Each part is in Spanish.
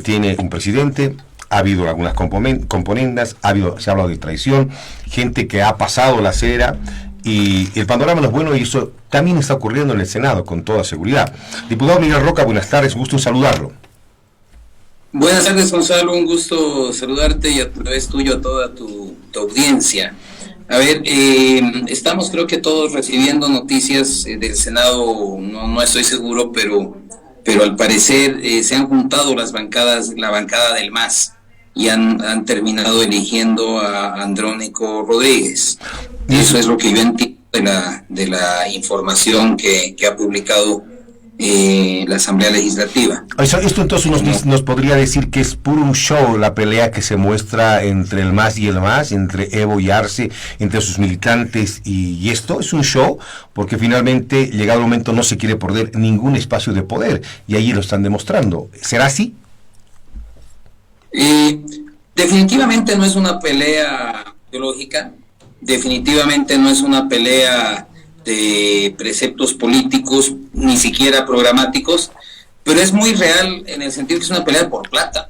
Tiene un presidente, ha habido algunas componendas, se ha hablado de traición, gente que ha pasado la acera y el panorama no es bueno y eso también está ocurriendo en el Senado con toda seguridad. Diputado Miguel Roca, buenas tardes, gusto en saludarlo. Buenas tardes, Gonzalo, un gusto saludarte y a través tuyo a toda tu audiencia. A ver, estamos creo que todos recibiendo noticias del Senado, no estoy seguro, pero al parecer se han juntado las bancadas, la bancada del MAS y han terminado eligiendo a Andrónico Rodríguez. Eso es lo que yo entiendo de la información que ha publicado la Asamblea Legislativa. Esto entonces nos podría decir que es puro un show la pelea que se muestra entre el MAS y el MAS, entre Evo y Arce, entre sus militantes y esto es un show porque finalmente llegado el momento no se quiere perder ningún espacio de poder y allí lo están demostrando. ¿Será así? Definitivamente no es una pelea ideológica, definitivamente no es una pelea de preceptos políticos, ni siquiera programáticos, pero es muy real en el sentido que es una pelea por plata.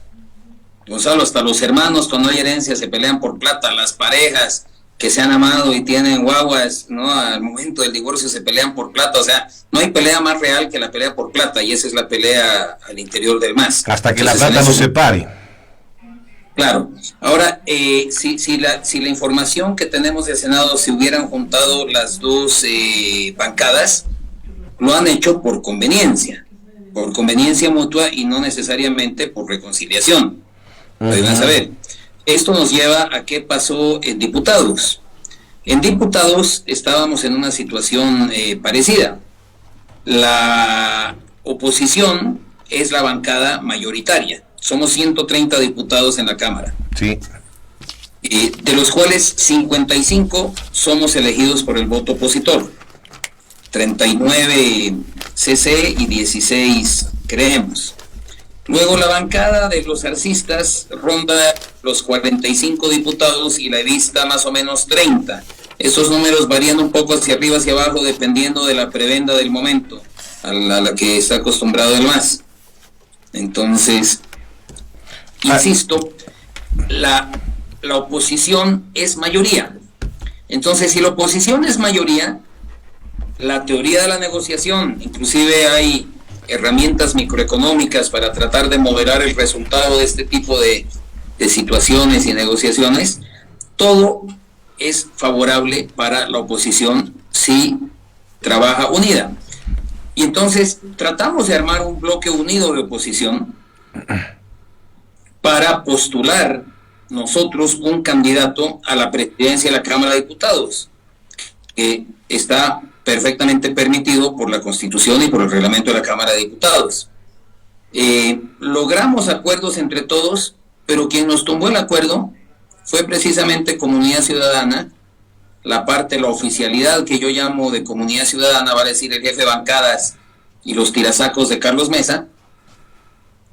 Gonzalo, hasta los hermanos cuando hay herencia se pelean por plata, las parejas que se han amado y tienen guaguas, ¿no? Al momento del divorcio se pelean por plata, o sea, no hay pelea más real que la pelea por plata, y esa es la pelea al interior del MAS. Hasta que entonces, la plata no se pare. Claro. Ahora, si la información que tenemos del Senado se hubieran juntado las dos bancadas, lo han hecho por conveniencia mutua y no necesariamente por reconciliación. Deben saber. Esto nos lleva a qué pasó en diputados. En diputados estábamos en una situación parecida. La oposición es la bancada mayoritaria. Somos 130 diputados en la Cámara. Sí. De los cuales 55 somos elegidos por el voto opositor. 39 CC y 16 creemos. Luego la bancada de los arcistas ronda los 45 diputados y la evista más o menos 30. Esos números varían un poco hacia arriba, hacia abajo, dependiendo de la prebenda del momento, a la que está acostumbrado el MAS. Entonces, insisto, la oposición es mayoría. Entonces, si la oposición es mayoría, la teoría de la negociación, inclusive hay herramientas microeconómicas para tratar de moderar el resultado de este tipo de situaciones y negociaciones, todo es favorable para la oposición si trabaja unida. Y entonces tratamos de armar un bloque unido de oposición para postular nosotros un candidato a la presidencia de la Cámara de Diputados, que está perfectamente permitido por la Constitución y por el reglamento de la Cámara de Diputados. Logramos acuerdos entre todos, pero quien nos tumbó el acuerdo fue precisamente Comunidad Ciudadana, la oficialidad que yo llamo de Comunidad Ciudadana, vale decir el jefe de bancadas y los tirasacos de Carlos Mesa,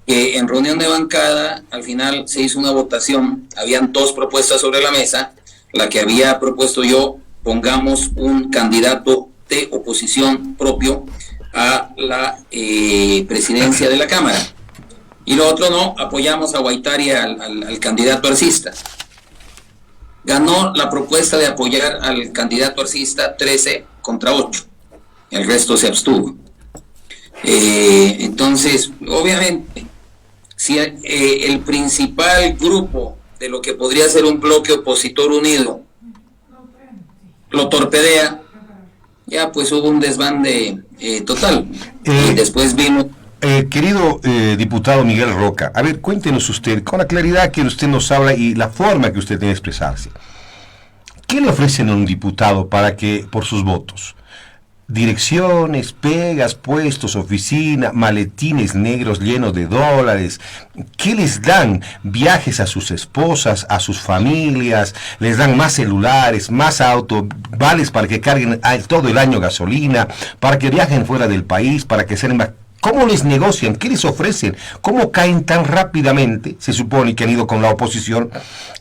que en reunión de bancada al final se hizo una votación, habían dos propuestas sobre la mesa, la que había propuesto yo, pongamos un candidato de oposición propio a la presidencia de la Cámara, y lo otro no, apoyamos a Guaitari al candidato arcista. Ganó la propuesta de apoyar al candidato arcista 13 contra 8, el resto se abstuvo. Entonces, obviamente, si el principal grupo de lo que podría ser un bloque opositor unido lo torpedea, ya pues hubo un desbande total. Y después vimos... Querido diputado Miguel Roca, a ver, cuéntenos usted, con la claridad que usted nos habla y la forma que usted tiene de expresarse, ¿qué le ofrecen a un diputado para que, por sus votos? Direcciones, pegas, puestos, oficina, maletines negros llenos de dólares. ¿Qué les dan? Viajes a sus esposas, a sus familias, les dan más celulares, más autos, vales para que carguen todo el año gasolina, para que viajen fuera del país, para que sean más... ¿Cómo les negocian? ¿Qué les ofrecen? ¿Cómo caen tan rápidamente? Se supone que han ido con la oposición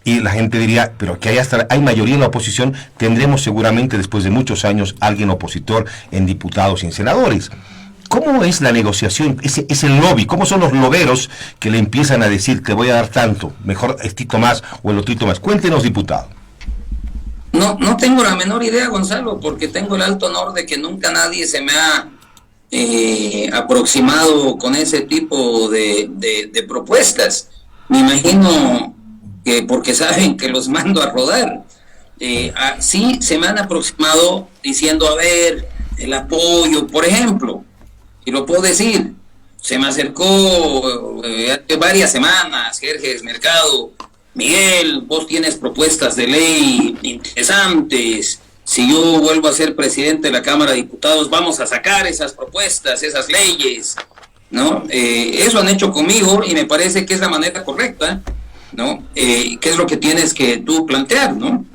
y la gente diría, pero que hay mayoría en la oposición, tendremos seguramente después de muchos años alguien opositor en diputados y en senadores. ¿Cómo es la negociación, ese lobby? ¿Cómo son los loberos que le empiezan a decir, te voy a dar tanto, mejor estito más o el otrito más? Cuéntenos, diputado. No tengo la menor idea, Gonzalo, porque tengo el alto honor de que nunca nadie se me ha aproximado con ese tipo de propuestas. Me imagino que porque saben que los mando a rodar. Sí, se me han aproximado diciendo, a ver, el apoyo, por ejemplo, y lo puedo decir, se me acercó hace varias semanas, Jerjes Mercado, Miguel, vos tienes propuestas de ley interesantes, si yo vuelvo a ser presidente de la Cámara de Diputados, vamos a sacar esas propuestas, esas leyes, ¿no? Eso han hecho conmigo y me parece que es la manera correcta, ¿no? ¿Qué es lo que tienes que tú plantear, ¿no?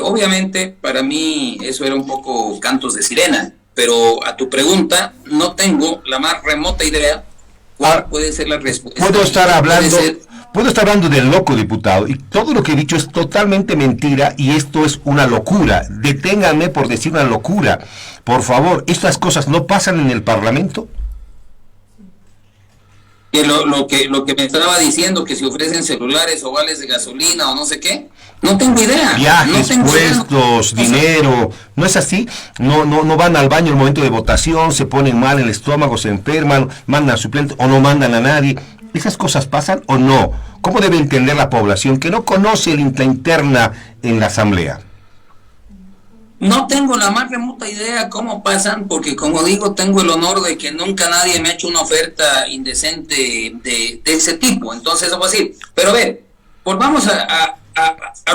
Obviamente, para mí eso era un poco cantos de sirena, pero a tu pregunta no tengo la más remota idea cuál puede ser la respuesta. Puedo estar hablando del loco, diputado, y todo lo que he dicho es totalmente mentira y esto es una locura. Deténganme por decir una locura. Por favor, ¿estas cosas no pasan en el Parlamento? Lo que me estaba diciendo, que si ofrecen celulares o vales de gasolina o no sé qué, no tengo idea. Viajes, puestos, dinero, ¿no es así? No van al baño en el momento de votación, se ponen mal en el estómago, se enferman, mandan suplentes o no mandan a nadie. ¿Esas cosas pasan o no? ¿Cómo debe entender la población que no conoce la interna en la Asamblea? No tengo la más remota idea cómo pasan, porque como digo, tengo el honor de que nunca nadie me ha hecho una oferta indecente de ese tipo. Entonces, eso va a decir. Pero a ver, volvamos a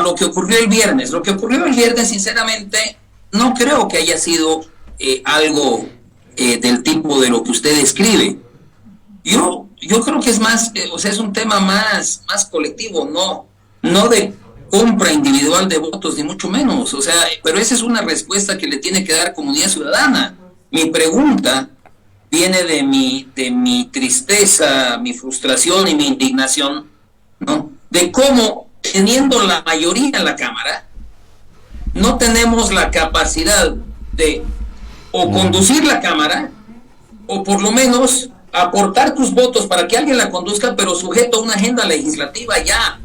lo que ocurrió el viernes. Lo que ocurrió el viernes, sinceramente, no creo que haya sido algo del tipo de lo que usted describe. Yo creo que es más, es un tema más colectivo, no de compra individual de votos, ni mucho menos, pero esa es una respuesta que le tiene que dar Comunidad Ciudadana. Mi pregunta viene de mi tristeza, mi frustración y mi indignación, ¿no? De cómo, teniendo la mayoría en la Cámara, no tenemos la capacidad de o conducir la Cámara, o por lo menos aportar tus votos para que alguien la conduzca, pero sujeto a una agenda legislativa ya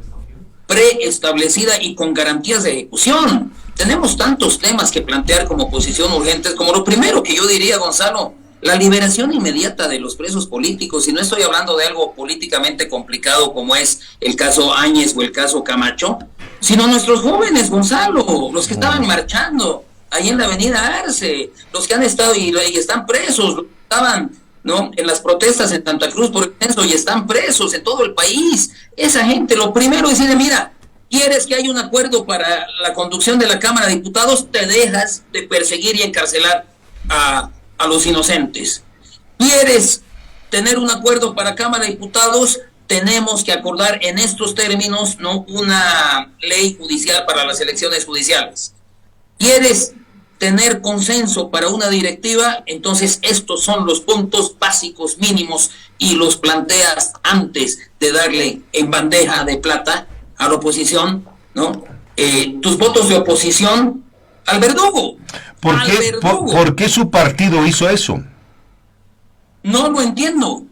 preestablecida y con garantías de ejecución. Tenemos tantos temas que plantear como oposición urgentes, como lo primero que yo diría, Gonzalo, la liberación inmediata de los presos políticos, y no estoy hablando de algo políticamente complicado como es el caso Áñez o el caso Camacho, sino nuestros jóvenes, Gonzalo, los que estaban marchando ahí en la avenida Arce, los que han estado y están presos, los que estaban, ¿no?, en las protestas en Santa Cruz, por ejemplo, y están presos en todo el país. Esa gente, lo primero es decirle, mira, ¿quieres que haya un acuerdo para la conducción de la Cámara de Diputados? Te dejas de perseguir y encarcelar a los inocentes. ¿Quieres tener un acuerdo para Cámara de Diputados? Tenemos que acordar en estos términos, ¿no?, una ley judicial para las elecciones judiciales. ¿Quieres tener consenso para una directiva? Entonces estos son los puntos básicos mínimos y los planteas antes de darle en bandeja de plata a la oposición, ¿no? Tus votos de oposición al verdugo. ¿Por qué su partido hizo eso? No lo entiendo.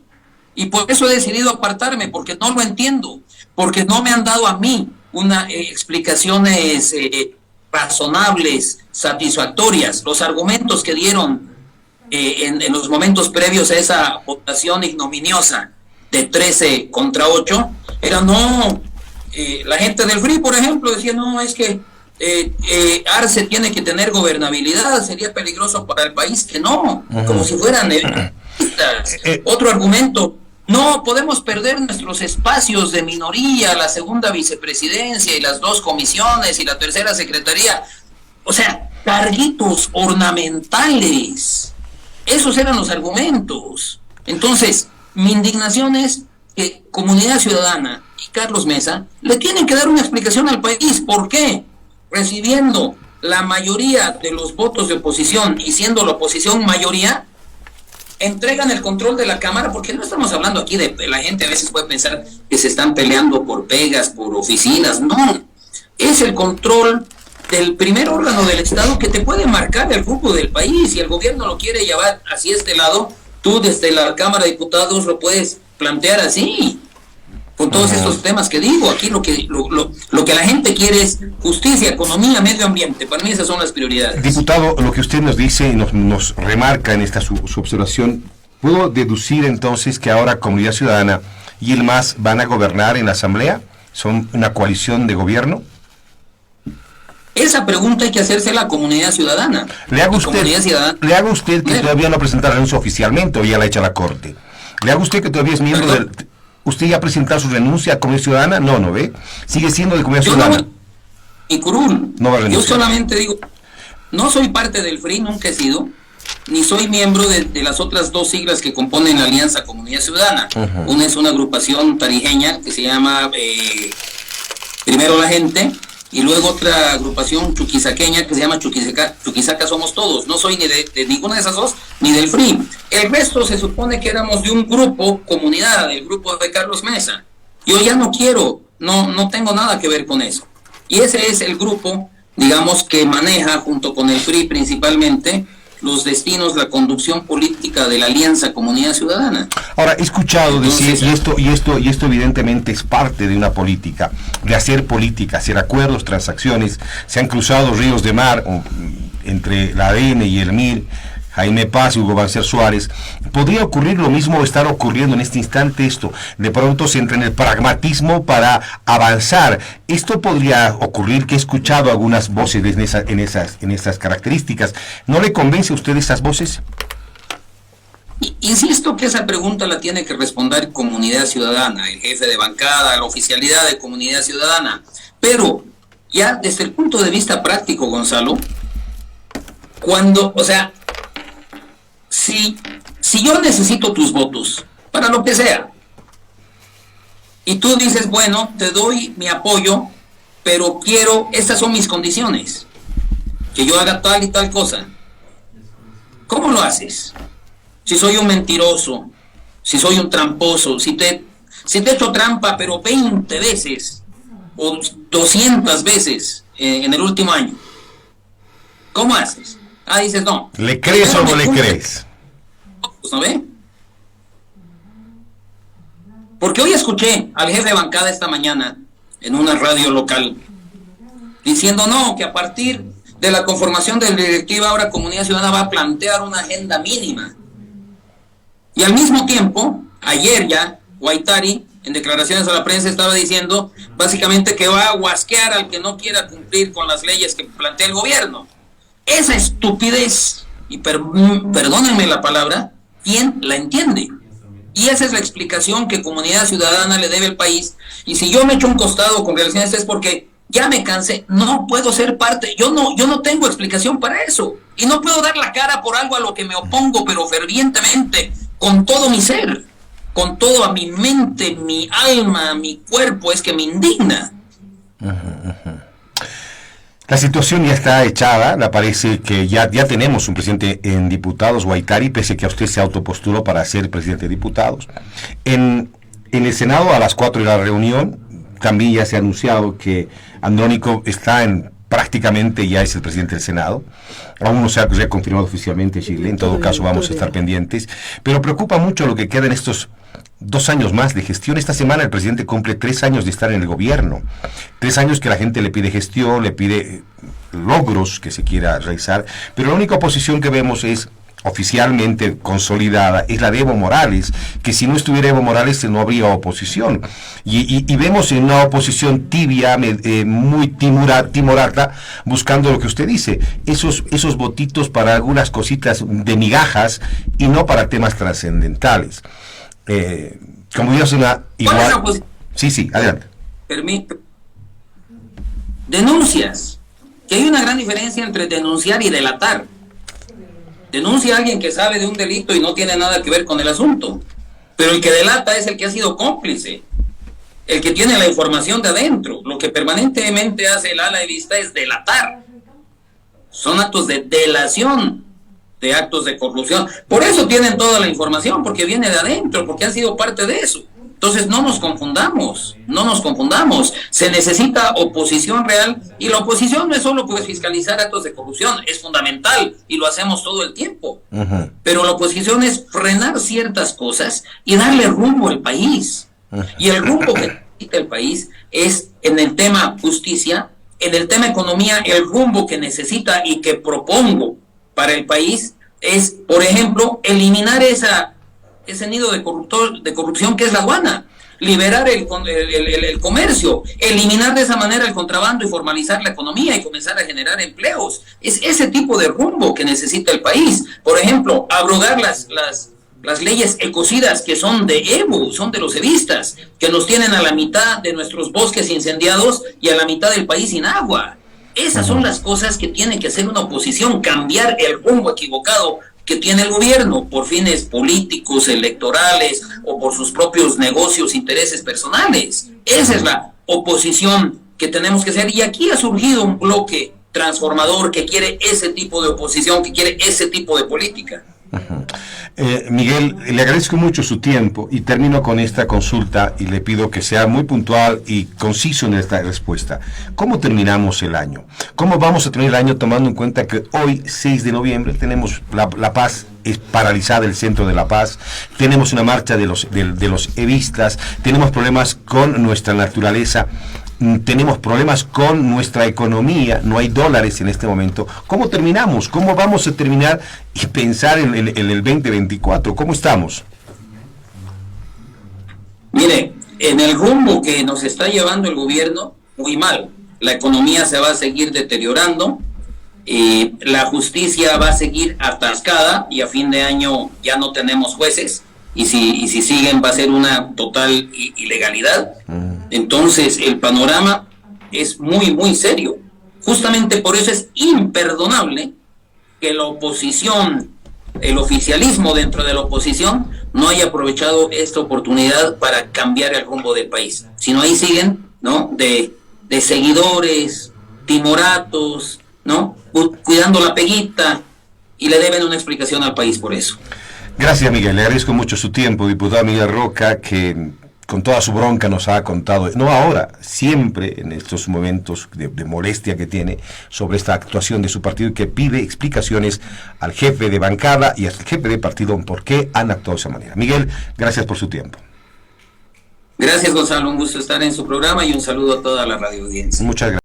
Y por eso he decidido apartarme, porque no lo entiendo. Porque no me han dado a mí unas explicaciones razonables, satisfactorias. Los argumentos que dieron en los momentos previos a esa votación ignominiosa de 13 contra 8 era la gente del FRI, por ejemplo, decía, no, es que Arce tiene que tener gobernabilidad, sería peligroso para el país, que no, como si fueran otro argumento, no, podemos perder nuestros espacios de minoría, la segunda vicepresidencia y las 2 comisiones y la tercera secretaría. O sea, carguitos ornamentales. Esos eran los argumentos. Entonces, mi indignación es que Comunidad Ciudadana y Carlos Mesa le tienen que dar una explicación al país. ¿Por qué? Recibiendo la mayoría de los votos de oposición y siendo la oposición mayoría, entregan el control de la Cámara, porque no estamos hablando aquí de la gente a veces puede pensar que se están peleando por pegas, por oficinas. No, es el control del primer órgano del Estado que te puede marcar el rumbo del país. Si el gobierno lo quiere llevar hacia este lado, tú desde la Cámara de Diputados lo puedes plantear así, con todos estos temas que digo. Aquí lo que la gente quiere es justicia, economía, medio ambiente. Para mí esas son las prioridades. Diputado, lo que usted nos dice y nos remarca en esta su observación, ¿puedo deducir entonces que ahora Comunidad Ciudadana y el MAS van a gobernar en la Asamblea? ¿Son una coalición de gobierno? Esa pregunta hay que hacerse a la Comunidad Ciudadana. Le hago usted que todavía no ha presentado la renuncia oficialmente o ya la ha hecho a la Corte. Le hago usted que todavía es miembro del... ¿Usted ya ha presentado su renuncia a Comunidad Ciudadana? No, ¿no ve? Sigue siendo de Comunidad Ciudadana. Y curul. No va a renunciar. Yo solamente digo, no soy parte del FRI, nunca he sido, ni soy miembro de las otras dos siglas que componen la Alianza Comunidad Ciudadana. Una es una agrupación tarijeña que se llama Primero la Gente, y luego otra agrupación chuquisaqueña que se llama Chuquisaca Somos Todos. No soy ni de ninguna de esas dos, ni del FRI. El resto se supone que éramos de un grupo, comunidad, el grupo de Carlos Mesa. Yo ya no quiero, no tengo nada que ver con eso. Y ese es el grupo, digamos, que maneja, junto con el FRI principalmente, los destinos, la conducción política de la Alianza Comunidad Ciudadana. Ahora, he escuchado decir, y esto evidentemente es parte de una política, de hacer política, hacer acuerdos, transacciones. Se han cruzado ríos de mar entre la ADN y el MIR, Jaime Paz y Hugo Banzer Suárez. ¿Podría ocurrir lo mismo o estar ocurriendo en este instante esto? De pronto se entra en el pragmatismo para avanzar. Esto podría ocurrir, que he escuchado algunas voces en esas características. ¿No le convence a usted esas voces? Insisto que esa pregunta la tiene que responder Comunidad Ciudadana, el jefe de bancada, la oficialidad de Comunidad Ciudadana. Pero ya desde el punto de vista práctico, Gonzalo, si yo necesito tus votos, para lo que sea, y tú dices, bueno, te doy mi apoyo, pero estas son mis condiciones, que yo haga tal y tal cosa, ¿cómo lo haces? Si soy un mentiroso, si soy un tramposo, si te he hecho trampa, pero 20 veces, o 200 veces en el último año, ¿cómo haces? Dices, no. ¿Le crees o no le crees? ¿No ve? Porque hoy escuché al jefe de bancada esta mañana en una radio local diciendo que a partir de la conformación de la directiva ahora Comunidad Ciudadana va a plantear una agenda mínima. Y al mismo tiempo, ayer ya, Guaitari, en declaraciones a la prensa, estaba diciendo básicamente que va a guasquear al que no quiera cumplir con las leyes que plantea el gobierno. Esa estupidez, y perdónenme la palabra, ¿quién la entiende? Y esa es la explicación que Comunidad Ciudadana le debe al país. Y si yo me echo un costado con relación a esto es porque ya me cansé, no puedo ser parte, yo no tengo explicación para eso. Y no puedo dar la cara por algo a lo que me opongo, pero fervientemente, con todo mi ser, con toda mi mente, mi alma, mi cuerpo, es que me indigna. La situación ya está echada, me parece que ya tenemos un presidente en diputados, Guaitari, pese que a usted se autopostuló para ser presidente de diputados. En el Senado, a las 4 de la reunión, también ya se ha anunciado que Andrónico está prácticamente ya es el presidente del Senado. Aún no se ha confirmado oficialmente Chile, en todo caso vamos a estar pendientes. Pero preocupa mucho lo que queda en estos 2 años más de gestión. Esta semana el presidente cumple 3 años de estar en el gobierno. 3 años que la gente le pide gestión, le pide logros que se quiera realizar, pero la única oposición que vemos es oficialmente consolidada, es la de Evo Morales, que si no estuviera Evo Morales no habría oposición. Y vemos en una oposición tibia, muy timorata, buscando lo que usted dice, esos votitos para algunas cositas de migajas y no para temas trascendentales. Como yo soy una igual... Sí, adelante. Permito. Denuncias. Que hay una gran diferencia entre denunciar y delatar. Denuncia a alguien que sabe de un delito y no tiene nada que ver con el asunto. Pero el que delata es el que ha sido cómplice. El que tiene la información de adentro. Lo que permanentemente hace el ala de vista es delatar. Son actos de delación, de actos de corrupción. Por eso tienen toda la información, porque viene de adentro, porque han sido parte de eso. Entonces no nos confundamos, no nos confundamos. Se necesita oposición real, y la oposición no es solo pues fiscalizar actos de corrupción, es fundamental y lo hacemos todo el tiempo. Pero la oposición es frenar ciertas cosas y darle rumbo al país. Y el rumbo que necesita el país es en el tema justicia, en el tema economía. El rumbo que necesita y que propongo para el país es, por ejemplo, eliminar ese nido de corrupción que es la aduana, liberar el comercio, eliminar de esa manera el contrabando y formalizar la economía y comenzar a generar empleos. Es ese tipo de rumbo que necesita el país. Por ejemplo, abrogar las leyes ecocidas que son de Evo, son de los evistas, que nos tienen a la mitad de nuestros bosques incendiados y a la mitad del país sin agua. Esas son las cosas que tiene que hacer una oposición, cambiar el rumbo equivocado que tiene el gobierno por fines políticos, electorales o por sus propios negocios, intereses personales. Esa es la oposición que tenemos que hacer, y aquí ha surgido un bloque transformador que quiere ese tipo de oposición, que quiere ese tipo de política. Miguel, le agradezco mucho su tiempo y termino con esta consulta y le pido que sea muy puntual y conciso en esta respuesta. ¿Cómo terminamos el año? ¿Cómo vamos a terminar el año tomando en cuenta que hoy, 6 de noviembre, tenemos La Paz es paralizada, el centro de La Paz, tenemos una marcha de los evistas, tenemos problemas con nuestra naturaleza, tenemos problemas con nuestra economía, no hay dólares en este momento? ¿Cómo terminamos? ¿Cómo vamos a terminar y pensar en el 2024? ¿Cómo estamos? Mire, en el rumbo que nos está llevando el gobierno, muy mal. La economía se va a seguir deteriorando, la justicia va a seguir atascada y a fin de año ya no tenemos jueces, y si siguen va a ser una total ilegalidad. Entonces el panorama es muy, muy serio. Justamente por eso es imperdonable que la oposición, el oficialismo dentro de la oposición, no haya aprovechado esta oportunidad para cambiar el rumbo del país. Sino ahí siguen, ¿no?, de seguidores, timoratos, ¿no?, cuidando la peguita, y le deben una explicación al país por eso. Gracias, Miguel. Le agradezco mucho su tiempo, diputado Miguel Roca, que con toda su bronca nos ha contado, no ahora, siempre en estos momentos de molestia que tiene sobre esta actuación de su partido, y que pide explicaciones al jefe de bancada y al jefe de partido por qué han actuado de esa manera. Miguel, gracias por su tiempo. Gracias, Gonzalo, un gusto estar en su programa y un saludo a toda la radio audiencia. Muchas gracias.